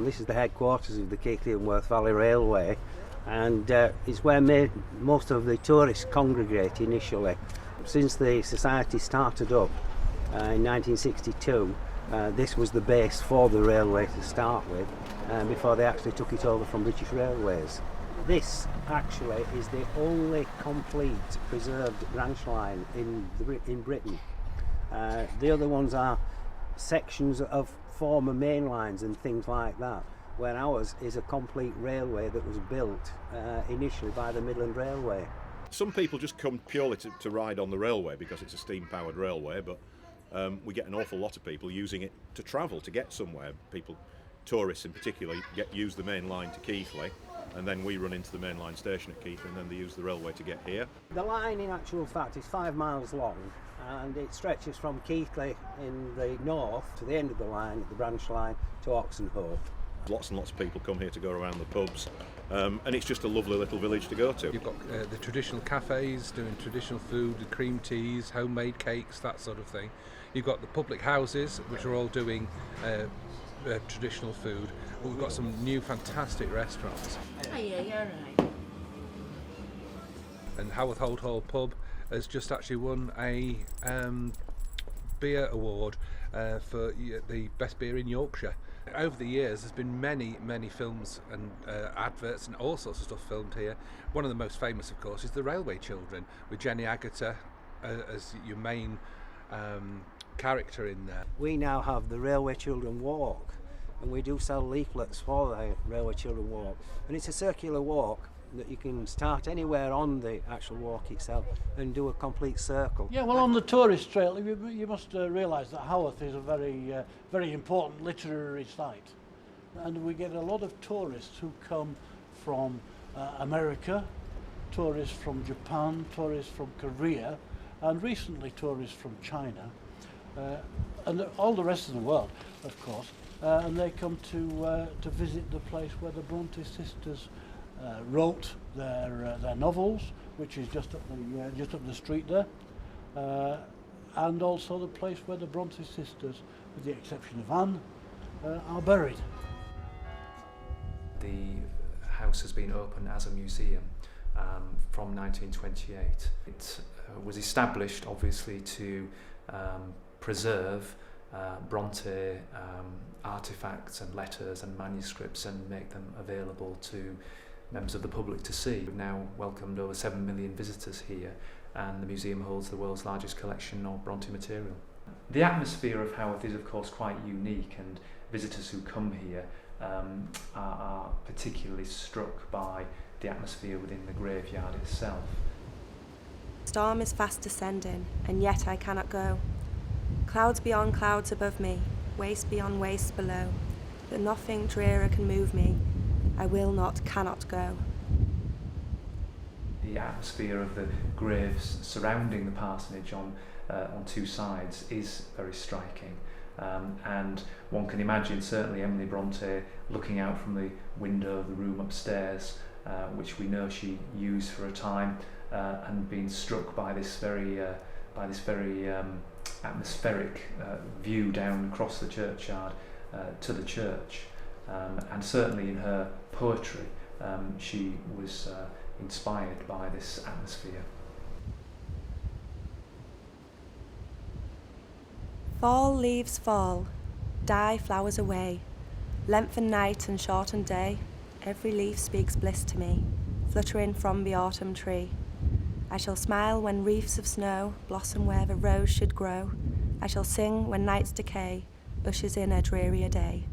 from. This is the headquarters of the Keighley and Worth Valley Railway, and it's where most of the tourists congregate initially. Since the society started up in 1962, this was the base for the railway to start with, before they actually took it over from British Railways. This actually is the only complete preserved branch line in Britain. The other ones are sections of former main lines and things like that, where ours is a complete railway that was built initially by the Midland Railway. Some people just come purely to ride on the railway because it's a steam-powered railway, but we get an awful lot of people using it to travel, to get somewhere. Tourists in particular, use the main line to Keighley, and then we run into the main line station at Keighley, and then they use the railway to get here. The line, in actual fact, is 5 miles long, and it stretches from Keighley in the north to the end of the line, the branch line, to Oxenhope. Lots and lots of people come here to go around the pubs, and it's just a lovely little village to go to. You've got the traditional cafes doing traditional food, the cream teas, homemade cakes, that sort of thing. You've got the public houses, which are all doing traditional food. We've got some new fantastic restaurants. Oh yeah, you're right. And Haworth Old Hall Pub has just actually won a beer award for the best beer in Yorkshire. Over the years there's been many films and adverts and all sorts of stuff filmed here. One of the most famous, of course, is The Railway Children, with Jenny Agutter as your main character in there. We now have the Railway Children Walk, and we do sell leaflets for the Railway Children Walk, and it's a circular walk that you can start anywhere on the actual walk itself and do a complete circle. Yeah, well, on the tourist trail, you must realise that Haworth is a very important literary site, and we get a lot of tourists who come from America, tourists from Japan, tourists from Korea, and recently tourists from China, and all the rest of the world, of course, and they come to visit the place where the Bronte sisters wrote their novels, which is just up the street there, and also the place where the Bronte sisters, with the exception of Anne, are buried. The house has been open as a museum from 1928. It was established, obviously, to preserve Bronte artefacts and letters and manuscripts and make them available to members of the public to see. We've now welcomed over 7 million visitors here, and the museum holds the world's largest collection of Bronte material. The atmosphere of Haworth is, of course, quite unique, and visitors who come here are particularly struck by the atmosphere within the graveyard itself. Storm is fast descending, and yet I cannot go. Clouds beyond clouds above me, waste beyond waste below, but nothing drearer can move me. I will not, cannot go. The atmosphere of the graves surrounding the parsonage on two sides is very striking, and one can imagine certainly Emily Bronte looking out from the window of the room upstairs, which we know she used for a time, and being struck by this very atmospheric view down across the churchyard to the church. And certainly in her poetry, she was inspired by this atmosphere. Fall, leaves fall, die, flowers away, lengthen night and shorten day, every leaf speaks bliss to me, fluttering from the autumn tree. I shall smile when wreaths of snow blossom where the rose should grow. I shall sing when night's decay ushers in a drearier day.